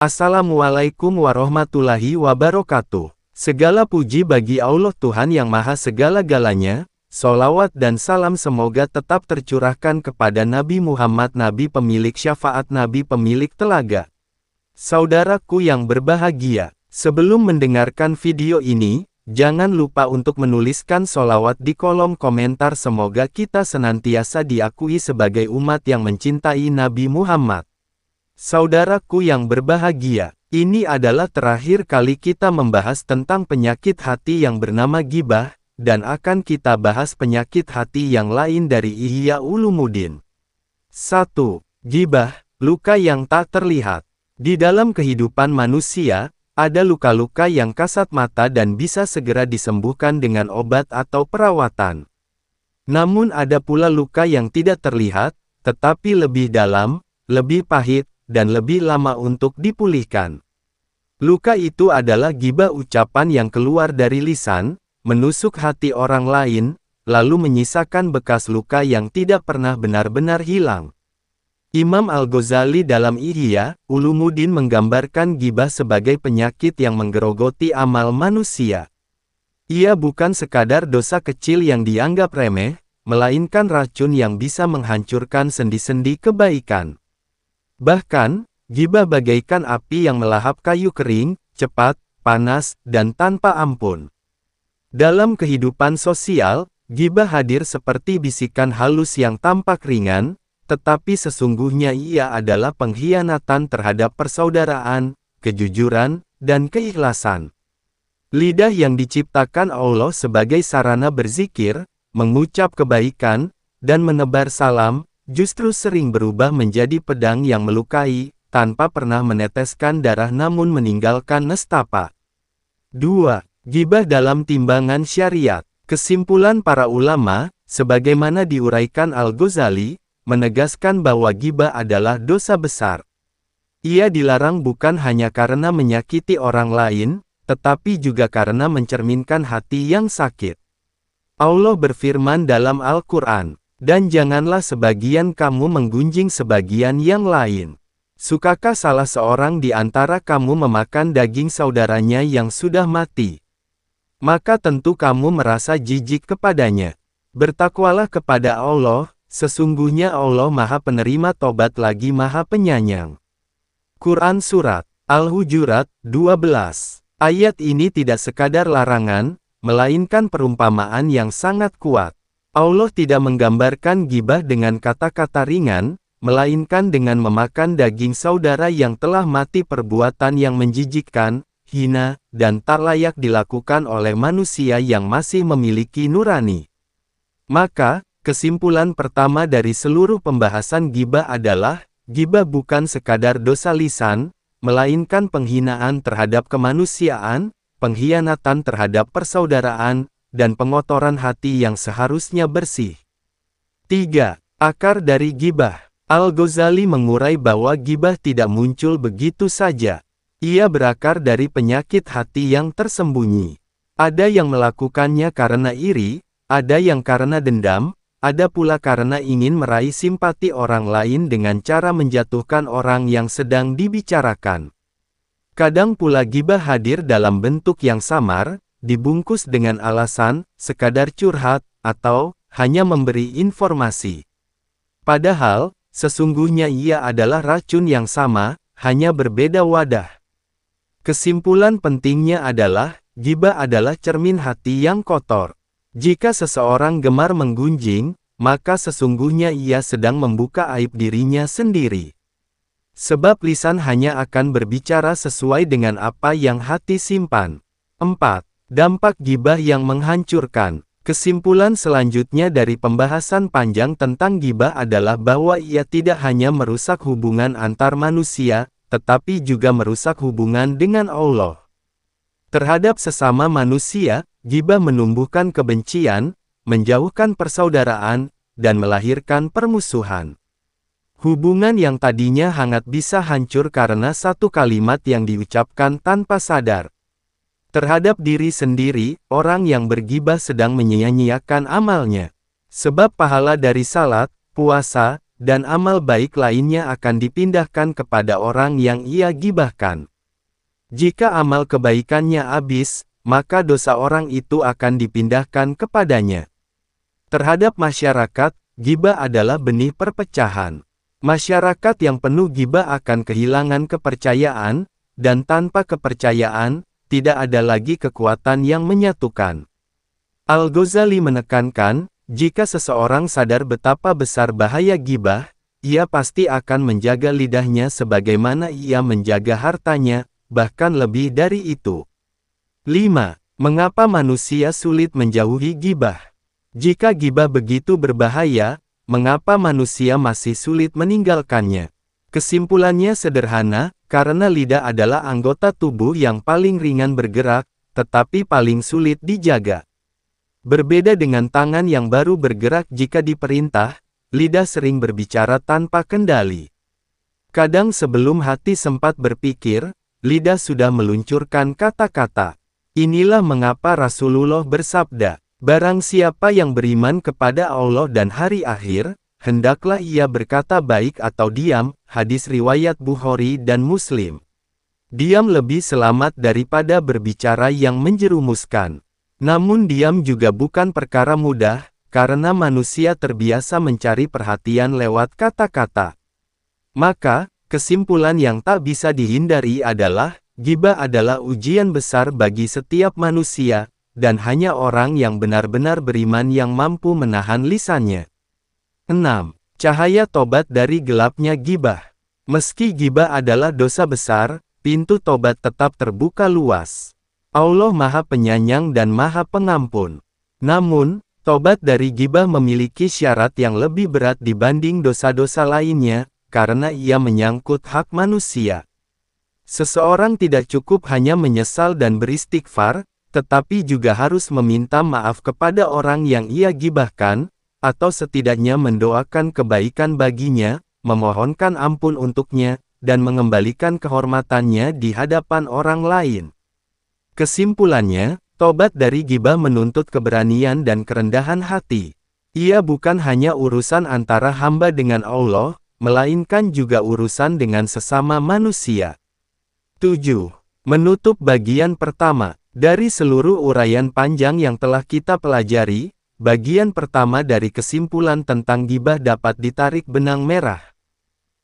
Assalamualaikum warahmatullahi wabarakatuh. Segala puji bagi Allah Tuhan yang Maha Segala-Galanya. Sholawat dan salam semoga tetap tercurahkan kepada Nabi Muhammad, Nabi pemilik syafaat, Nabi pemilik telaga. Saudaraku yang berbahagia, sebelum mendengarkan video ini, jangan lupa untuk menuliskan sholawat di kolom komentar. Semoga kita senantiasa diakui sebagai umat yang mencintai Nabi Muhammad. Saudaraku yang berbahagia, ini adalah terakhir kali kita membahas tentang penyakit hati yang bernama ghibah, dan akan kita bahas penyakit hati yang lain dari Ihya Ulumuddin. 1. Ghibah, luka yang tak terlihat. Di dalam kehidupan manusia, ada luka-luka yang kasat mata dan bisa segera disembuhkan dengan obat atau perawatan. Namun ada pula luka yang tidak terlihat, tetapi lebih dalam, lebih pahit, dan lebih lama untuk dipulihkan. Luka itu adalah ghibah, ucapan yang keluar dari lisan, menusuk hati orang lain, lalu menyisakan bekas luka yang tidak pernah benar-benar hilang. Imam Al-Ghazali dalam Ihya Ulumuddin menggambarkan ghibah sebagai penyakit yang menggerogoti amal manusia. Ia bukan sekadar dosa kecil yang dianggap remeh, melainkan racun yang bisa menghancurkan sendi-sendi kebaikan. Bahkan, ghibah bagaikan api yang melahap kayu kering, cepat, panas, dan tanpa ampun. Dalam kehidupan sosial, ghibah hadir seperti bisikan halus yang tampak ringan, tetapi sesungguhnya ia adalah pengkhianatan terhadap persaudaraan, kejujuran, dan keikhlasan. Lidah yang diciptakan Allah sebagai sarana berzikir, mengucap kebaikan, dan menebar salam, justru sering berubah menjadi pedang yang melukai, tanpa pernah meneteskan darah namun meninggalkan nestapa. 2. Ghibah dalam timbangan syariat. Kesimpulan para ulama, sebagaimana diuraikan Al-Ghazali, menegaskan bahwa ghibah adalah dosa besar. Ia dilarang bukan hanya karena menyakiti orang lain, tetapi juga karena mencerminkan hati yang sakit. Allah berfirman dalam Al-Quran, "Dan janganlah sebagian kamu menggunjing sebagian yang lain. Sukakah salah seorang di antara kamu memakan daging saudaranya yang sudah mati? Maka tentu kamu merasa jijik kepadanya. Bertakwalah kepada Allah, sesungguhnya Allah Maha Penerima Tobat lagi Maha Penyayang." Quran Surat Al-Hujurat 12. Ayat ini tidak sekadar larangan, melainkan perumpamaan yang sangat kuat. Allah tidak menggambarkan ghibah dengan kata-kata ringan, melainkan dengan memakan daging saudara yang telah mati, perbuatan yang menjijikkan, hina, dan tak layak dilakukan oleh manusia yang masih memiliki nurani. Maka, kesimpulan pertama dari seluruh pembahasan ghibah adalah, ghibah bukan sekadar dosa lisan, melainkan penghinaan terhadap kemanusiaan, pengkhianatan terhadap persaudaraan, dan pengotoran hati yang seharusnya bersih. 3. Akar dari ghibah. Al-Ghazali mengurai bahwa ghibah tidak muncul begitu saja. Ia berakar dari penyakit hati yang tersembunyi. Ada yang melakukannya karena iri, ada yang karena dendam, ada pula karena ingin meraih simpati orang lain dengan cara menjatuhkan orang yang sedang dibicarakan. Kadang pula ghibah hadir dalam bentuk yang samar, dibungkus dengan alasan, sekadar curhat, atau hanya memberi informasi. Padahal, sesungguhnya ia adalah racun yang sama, hanya berbeda wadah. Kesimpulan pentingnya adalah, ghibah adalah cermin hati yang kotor. Jika seseorang gemar menggunjing, maka sesungguhnya ia sedang membuka aib dirinya sendiri. Sebab lisan hanya akan berbicara sesuai dengan apa yang hati simpan. 4. Dampak ghibah yang menghancurkan. Kesimpulan selanjutnya dari pembahasan panjang tentang ghibah adalah bahwa ia tidak hanya merusak hubungan antar manusia, tetapi juga merusak hubungan dengan Allah. Terhadap sesama manusia, ghibah menumbuhkan kebencian, menjauhkan persaudaraan, dan melahirkan permusuhan. Hubungan yang tadinya hangat bisa hancur karena satu kalimat yang diucapkan tanpa sadar. Terhadap diri sendiri, orang yang berghibah sedang menyia-nyiakan amalnya. Sebab pahala dari salat, puasa, dan amal baik lainnya akan dipindahkan kepada orang yang ia gibahkan. Jika amal kebaikannya habis, maka dosa orang itu akan dipindahkan kepadanya. Terhadap masyarakat, gibah adalah benih perpecahan. Masyarakat yang penuh gibah akan kehilangan kepercayaan, dan tanpa kepercayaan, tidak ada lagi kekuatan yang menyatukan. Al-Ghazali menekankan, jika seseorang sadar betapa besar bahaya gibah, ia pasti akan menjaga lidahnya sebagaimana ia menjaga hartanya, bahkan lebih dari itu. 5. Mengapa manusia sulit menjauhi gibah? Jika gibah begitu berbahaya, mengapa manusia masih sulit meninggalkannya? Kesimpulannya sederhana, karena lidah adalah anggota tubuh yang paling ringan bergerak, tetapi paling sulit dijaga. Berbeda dengan tangan yang baru bergerak jika diperintah, lidah sering berbicara tanpa kendali. Kadang sebelum hati sempat berpikir, lidah sudah meluncurkan kata-kata. Inilah mengapa Rasulullah bersabda, "Barang siapa yang beriman kepada Allah dan hari akhir, hendaklah ia berkata baik atau diam." Hadis riwayat Bukhari dan Muslim. Diam lebih selamat daripada berbicara yang menjerumuskan. Namun diam juga bukan perkara mudah, karena manusia terbiasa mencari perhatian lewat kata-kata. Maka, kesimpulan yang tak bisa dihindari adalah, gibah adalah ujian besar bagi setiap manusia, dan hanya orang yang benar-benar beriman yang mampu menahan lisannya. 6. Cahaya tobat dari gelapnya gibah. Meski gibah adalah dosa besar, pintu tobat tetap terbuka luas. Allah Maha Penyayang dan Maha Pengampun. Namun, tobat dari gibah memiliki syarat yang lebih berat dibanding dosa-dosa lainnya, karena ia menyangkut hak manusia. Seseorang tidak cukup hanya menyesal dan beristighfar, tetapi juga harus meminta maaf kepada orang yang ia gibahkan, atau setidaknya mendoakan kebaikan baginya, memohonkan ampun untuknya, dan mengembalikan kehormatannya di hadapan orang lain. Kesimpulannya, tobat dari gibah menuntut keberanian dan kerendahan hati. Ia bukan hanya urusan antara hamba dengan Allah, melainkan juga urusan dengan sesama manusia. 7. Menutup bagian pertama. Dari seluruh uraian panjang yang telah kita pelajari, bagian pertama dari kesimpulan tentang gibah dapat ditarik benang merah.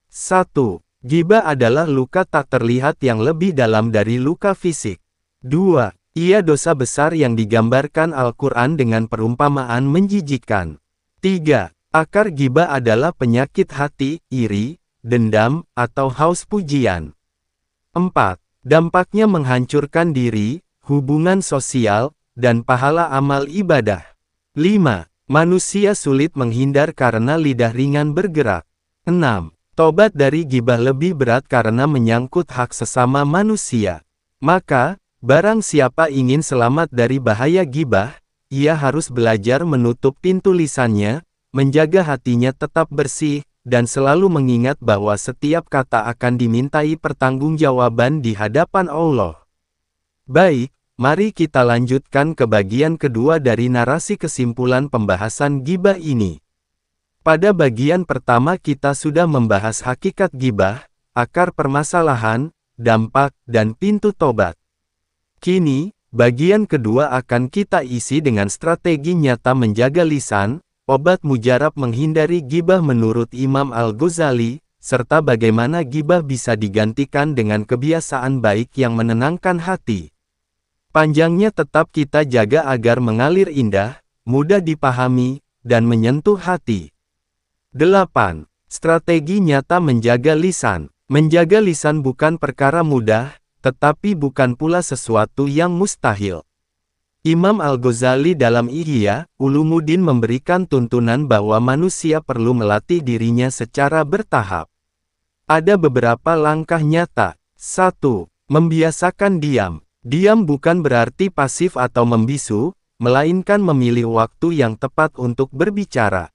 1. Gibah adalah luka tak terlihat yang lebih dalam dari luka fisik. 2. Ia dosa besar yang digambarkan Al-Quran dengan perumpamaan menjijikkan. 3. Akar gibah adalah penyakit hati, iri, dendam, atau haus pujian. 4. Dampaknya menghancurkan diri, hubungan sosial, dan pahala amal ibadah. 5. Manusia sulit menghindar karena lidah ringan bergerak. 6. Tobat dari gibah lebih berat karena menyangkut hak sesama manusia. Maka, barang siapa ingin selamat dari bahaya gibah, ia harus belajar menutup pintu lisannya, menjaga hatinya tetap bersih, dan selalu mengingat bahwa setiap kata akan dimintai pertanggungjawaban di hadapan Allah. Baik, mari kita lanjutkan ke bagian kedua dari narasi kesimpulan pembahasan gibah ini. Pada bagian pertama kita sudah membahas hakikat gibah, akar permasalahan, dampak, dan pintu tobat. Kini, bagian kedua akan kita isi dengan strategi nyata menjaga lisan, obat mujarab menghindari gibah menurut Imam Al-Ghazali, serta bagaimana gibah bisa digantikan dengan kebiasaan baik yang menenangkan hati. Panjangnya tetap kita jaga agar mengalir indah, mudah dipahami, dan menyentuh hati. 8. Strategi nyata menjaga lisan. Menjaga lisan bukan perkara mudah, tetapi bukan pula sesuatu yang mustahil. Imam Al-Ghazali dalam Ihya Ulumuddin memberikan tuntunan bahwa manusia perlu melatih dirinya secara bertahap. Ada beberapa langkah nyata. 1. Membiasakan diam. Diam bukan berarti pasif atau membisu, melainkan memilih waktu yang tepat untuk berbicara.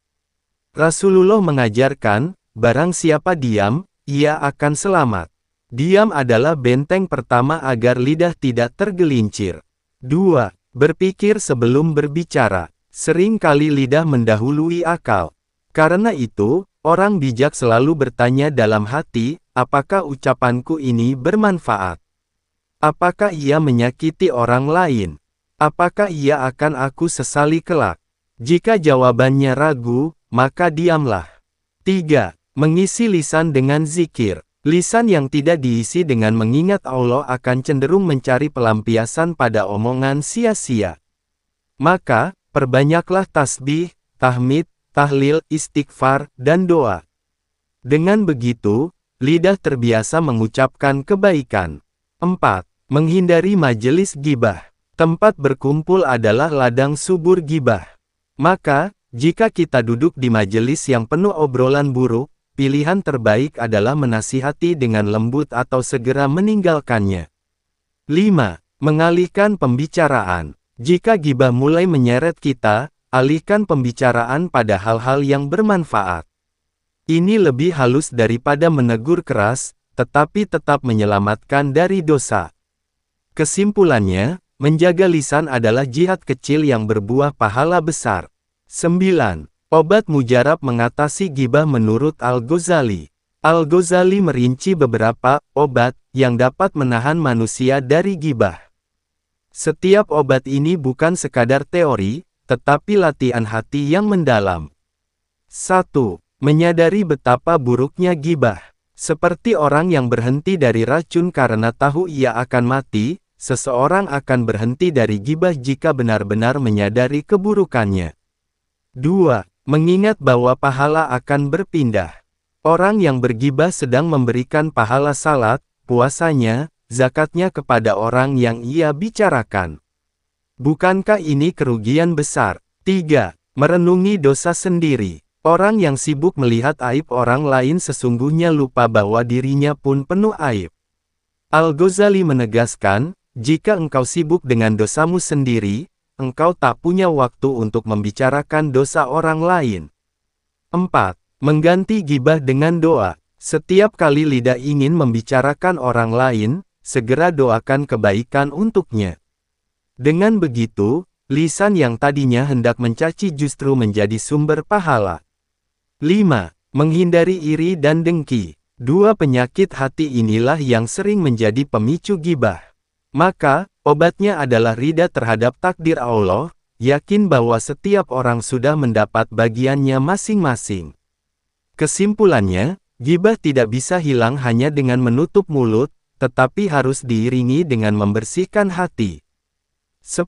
Rasulullah mengajarkan, barang siapa diam, ia akan selamat. Diam adalah benteng pertama agar lidah tidak tergelincir. 2. Berpikir sebelum berbicara. Sering kali lidah mendahului akal. Karena itu, Orang bijak selalu bertanya dalam hati, apakah ucapanku ini bermanfaat? Apakah ia menyakiti orang lain? Apakah ia akan aku sesali kelak? Jika jawabannya ragu, maka diamlah. 3. Mengisi lisan dengan zikir. Lisan yang tidak diisi dengan mengingat Allah akan cenderung mencari pelampiasan pada omongan sia-sia. Maka, perbanyaklah tasbih, tahmid, tahlil, istighfar, dan doa. Dengan begitu, lidah terbiasa mengucapkan kebaikan. 4. Menghindari majelis gibah. Tempat berkumpul adalah ladang subur gibah. Maka, jika kita duduk di majelis yang penuh obrolan buruk, pilihan terbaik adalah menasihati dengan lembut atau segera meninggalkannya. 5. Mengalihkan pembicaraan. Jika gibah mulai menyeret kita, alihkan pembicaraan pada hal-hal yang bermanfaat. Ini lebih halus daripada menegur keras, tetapi tetap menyelamatkan dari dosa. Kesimpulannya, menjaga lisan adalah jihad kecil yang berbuah pahala besar. 9. Obat mujarab mengatasi gibah menurut Al-Ghazali. Al-Ghazali merinci beberapa obat yang dapat menahan manusia dari gibah. Setiap obat ini bukan sekadar teori, tetapi latihan hati yang mendalam. 1. Menyadari betapa buruknya gibah. Seperti orang yang berhenti dari racun karena tahu ia akan mati, seseorang akan berhenti dari gibah jika benar-benar menyadari keburukannya. 2. Mengingat bahwa pahala akan berpindah. Orang yang bergibah sedang memberikan pahala salat, puasanya, zakatnya kepada orang yang ia bicarakan. Bukankah ini kerugian besar? 3. Merenungi dosa sendiri. Orang yang sibuk melihat aib orang lain sesungguhnya lupa bahwa dirinya pun penuh aib. Al-Ghazali menegaskan, jika engkau sibuk dengan dosamu sendiri, engkau tak punya waktu untuk membicarakan dosa orang lain. 4. Mengganti gibah dengan doa. Setiap kali lidah ingin membicarakan orang lain, segera doakan kebaikan untuknya. Dengan begitu, lisan yang tadinya hendak mencaci justru menjadi sumber pahala. 5. Menghindari iri dan dengki. Dua penyakit hati inilah yang sering menjadi pemicu gibah. Maka, obatnya adalah ridha terhadap takdir Allah, yakin bahwa setiap orang sudah mendapat bagiannya masing-masing. Kesimpulannya, gibah tidak bisa hilang hanya dengan menutup mulut, tetapi harus diiringi dengan membersihkan hati. 10.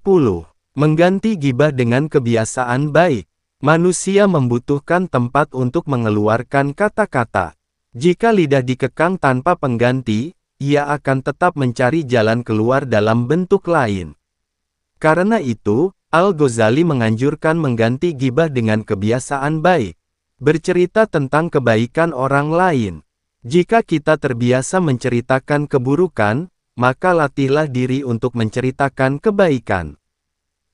Mengganti gibah dengan kebiasaan baik. Manusia membutuhkan tempat untuk mengeluarkan kata-kata. Jika lidah dikekang tanpa pengganti, ia akan tetap mencari jalan keluar dalam bentuk lain. Karena itu, Al-Ghazali menganjurkan mengganti gibah dengan kebiasaan baik. Bercerita tentang kebaikan orang lain. Jika kita terbiasa menceritakan keburukan, maka latihlah diri untuk menceritakan kebaikan.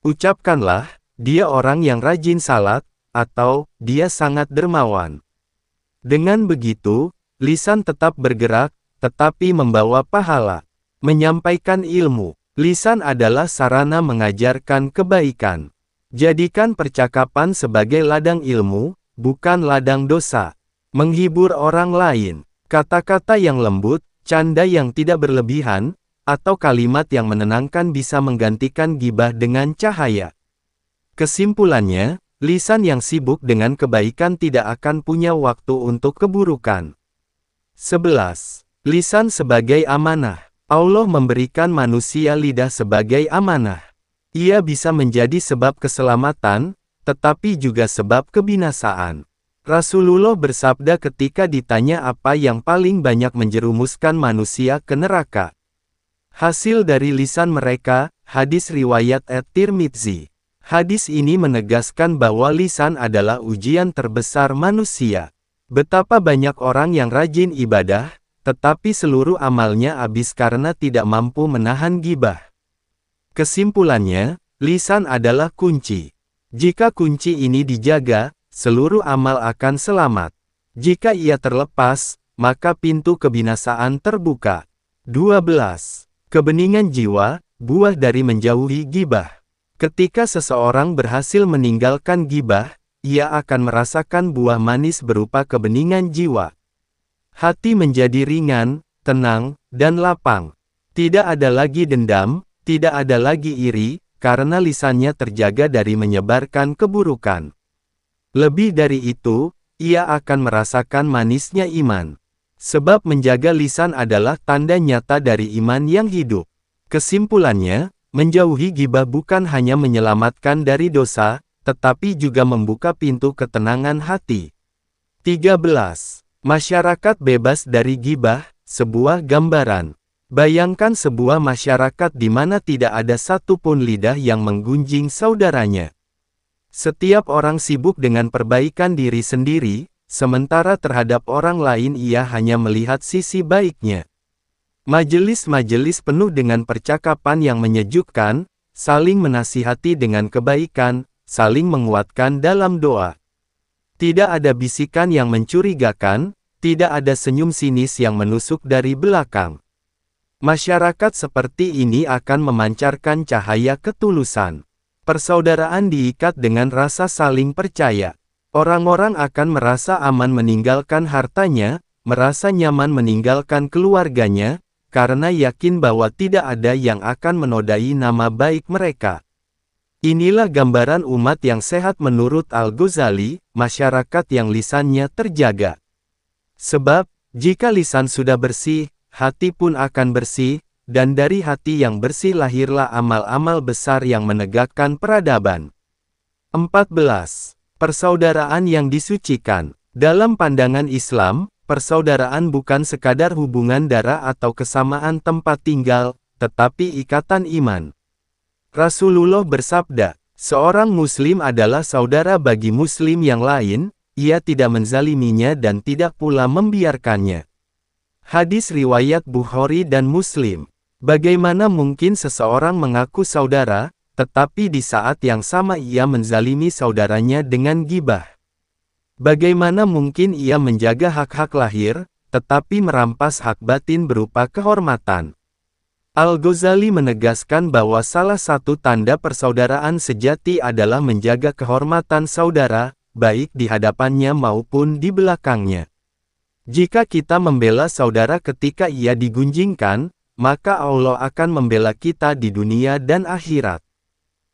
Ucapkanlah, dia orang yang rajin salat, atau dia sangat dermawan. Dengan begitu, lisan tetap bergerak, tetapi membawa pahala. Menyampaikan ilmu. Lisan adalah sarana mengajarkan kebaikan. Jadikan percakapan sebagai ladang ilmu, bukan ladang dosa. Menghibur orang lain. Kata-kata yang lembut, canda yang tidak berlebihan, atau kalimat yang menenangkan bisa menggantikan gibah dengan cahaya. Kesimpulannya, lisan yang sibuk dengan kebaikan tidak akan punya waktu untuk keburukan. 11. Lisan sebagai amanah. Allah memberikan manusia lidah sebagai amanah. Ia bisa menjadi sebab keselamatan, tetapi juga sebab kebinasaan. Rasulullah bersabda ketika ditanya apa yang paling banyak menjerumuskan manusia ke neraka. Hasil dari lisan mereka, hadis riwayat At-Tirmidzi. Hadis ini menegaskan bahwa lisan adalah ujian terbesar manusia. Betapa banyak orang yang rajin ibadah, tetapi seluruh amalnya habis karena tidak mampu menahan gibah. Kesimpulannya, lisan adalah kunci. Jika kunci ini dijaga, seluruh amal akan selamat. Jika ia terlepas, maka pintu kebinasaan terbuka. 12. Kebeningan jiwa, buah dari menjauhi gibah. Ketika seseorang berhasil meninggalkan gibah, ia akan merasakan buah manis berupa kebeningan jiwa. Hati menjadi ringan, tenang, dan lapang. Tidak ada lagi dendam, tidak ada lagi iri, karena lisannya terjaga dari menyebarkan keburukan. Lebih dari itu, ia akan merasakan manisnya iman. Sebab menjaga lisan adalah tanda nyata dari iman yang hidup. Kesimpulannya, menjauhi ghibah bukan hanya menyelamatkan dari dosa, tetapi juga membuka pintu ketenangan hati. 13. Masyarakat bebas dari ghibah, sebuah gambaran. Bayangkan sebuah masyarakat di mana tidak ada satupun lidah yang menggunjing saudaranya. Setiap orang sibuk dengan perbaikan diri sendiri, sementara terhadap orang lain ia hanya melihat sisi baiknya. Majelis-majelis penuh dengan percakapan yang menyejukkan, saling menasihati dengan kebaikan, saling menguatkan dalam doa. Tidak ada bisikan yang mencurigakan, tidak ada senyum sinis yang menusuk dari belakang. Masyarakat seperti ini akan memancarkan cahaya ketulusan. Persaudaraan diikat dengan rasa saling percaya. Orang-orang akan merasa aman meninggalkan hartanya, merasa nyaman meninggalkan keluarganya, karena yakin bahwa tidak ada yang akan menodai nama baik mereka. Inilah gambaran umat yang sehat menurut Al-Ghazali, masyarakat yang lisannya terjaga. Sebab, jika lisan sudah bersih, hati pun akan bersih, dan dari hati yang bersih lahirlah amal-amal besar yang menegakkan peradaban. 14. Persaudaraan yang disucikan. Dalam pandangan Islam, persaudaraan bukan sekadar hubungan darah atau kesamaan tempat tinggal, tetapi ikatan iman. Rasulullah bersabda, seorang muslim adalah saudara bagi muslim yang lain, ia tidak menzaliminya dan tidak pula membiarkannya. Hadis riwayat Bukhari dan Muslim. Bagaimana mungkin seseorang mengaku saudara, tetapi di saat yang sama ia menzalimi saudaranya dengan ghibah? Bagaimana mungkin ia menjaga hak-hak lahir, tetapi merampas hak batin berupa kehormatan? Al-Ghazali menegaskan bahwa salah satu tanda persaudaraan sejati adalah menjaga kehormatan saudara, baik di hadapannya maupun di belakangnya. Jika kita membela saudara ketika ia digunjingkan, maka Allah akan membela kita di dunia dan akhirat.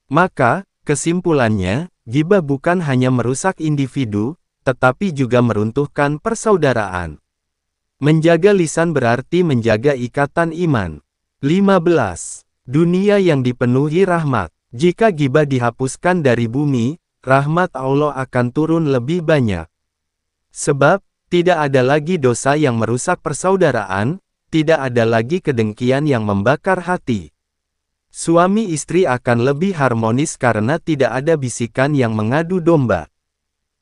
Maka, kesimpulannya, ghibah bukan hanya merusak individu, tetapi juga meruntuhkan persaudaraan. Menjaga lisan berarti menjaga ikatan iman. 15. Dunia yang dipenuhi rahmat. Jika ghibah dihapuskan dari bumi, rahmat Allah akan turun lebih banyak. Sebab, tidak ada lagi dosa yang merusak persaudaraan, tidak ada lagi kedengkian yang membakar hati. Suami istri akan lebih harmonis karena tidak ada bisikan yang mengadu domba.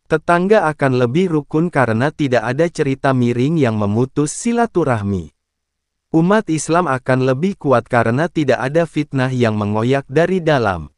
Tetangga akan lebih rukun karena tidak ada cerita miring yang memutus silaturahmi. Umat Islam akan lebih kuat karena tidak ada fitnah yang mengoyak dari dalam.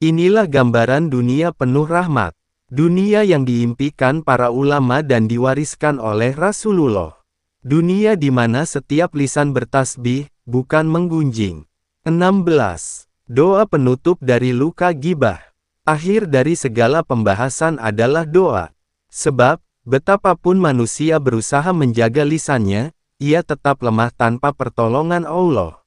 Inilah gambaran dunia penuh rahmat. Dunia yang diimpikan para ulama dan diwariskan oleh Rasulullah. Dunia di mana setiap lisan bertasbih, bukan menggunjing. 16. Doa penutup dari luka ghibah. Akhir dari segala pembahasan adalah doa. Sebab, betapapun manusia berusaha menjaga lisannya, ia tetap lemah tanpa pertolongan Allah.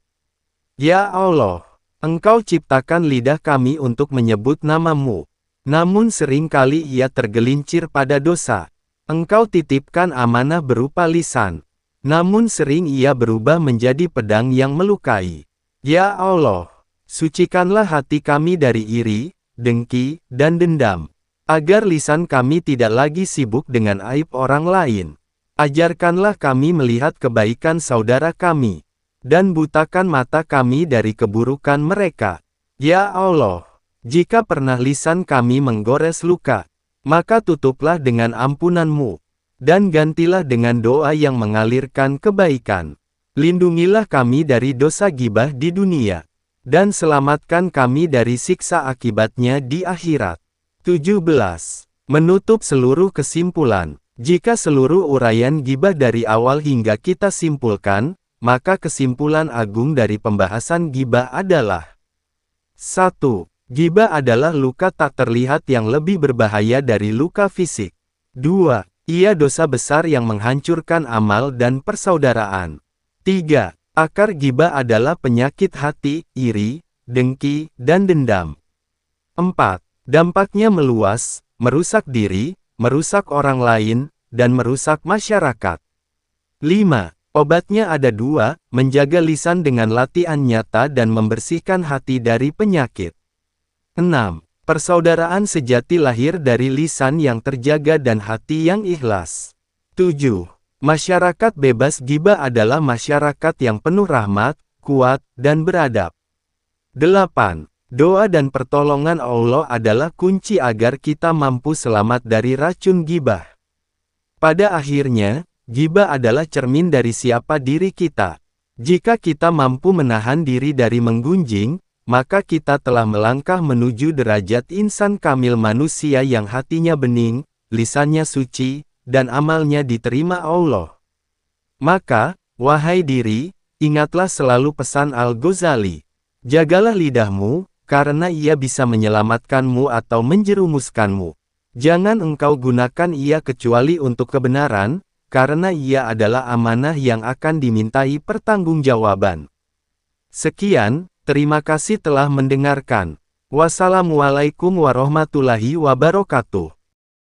Ya Allah, Engkau ciptakan lidah kami untuk menyebut nama-Mu. Namun seringkali ia tergelincir pada dosa. Engkau titipkan amanah berupa lisan. Namun sering ia berubah menjadi pedang yang melukai. Ya Allah, sucikanlah hati kami dari iri, dengki, dan dendam. Agar lisan kami tidak lagi sibuk dengan aib orang lain. Ajarkanlah kami melihat kebaikan saudara kami. Dan butakan mata kami dari keburukan mereka. Ya Allah, jika pernah lisan kami menggores luka, maka tutuplah dengan ampunan-Mu, dan gantilah dengan doa yang mengalirkan kebaikan. Lindungilah kami dari dosa ghibah di dunia, dan selamatkan kami dari siksa akibatnya di akhirat. 17. Menutup seluruh kesimpulan. Jika seluruh uraian ghibah dari awal hingga kita simpulkan, maka kesimpulan agung dari pembahasan ghibah adalah 1. Ghibah adalah luka tak terlihat yang lebih berbahaya dari luka fisik. 2. Ia dosa besar yang menghancurkan amal dan persaudaraan. 3. Akar ghibah adalah penyakit hati, iri, dengki, dan dendam. 4. Dampaknya meluas, merusak diri, merusak orang lain, dan merusak masyarakat. 5. Obatnya ada 2, menjaga lisan dengan latihan nyata dan membersihkan hati dari penyakit. 6. Persaudaraan sejati lahir dari lisan yang terjaga dan hati yang ikhlas. 7. Masyarakat bebas ghibah adalah masyarakat yang penuh rahmat, kuat, dan beradab. 8. Doa dan pertolongan Allah adalah kunci agar kita mampu selamat dari racun ghibah. Pada akhirnya, ghibah adalah cermin dari siapa diri kita. Jika kita mampu menahan diri dari menggunjing, maka kita telah melangkah menuju derajat insan kamil, manusia yang hatinya bening, lisannya suci, dan amalnya diterima Allah. Maka, wahai diri, ingatlah selalu pesan Al-Ghazali. Jagalah lidahmu, karena ia bisa menyelamatkanmu atau menjerumuskanmu. Jangan engkau gunakan ia kecuali untuk kebenaran, karena ia adalah amanah yang akan dimintai pertanggungjawaban. Sekian, terima kasih telah mendengarkan. Wassalamualaikum warahmatullahi wabarakatuh.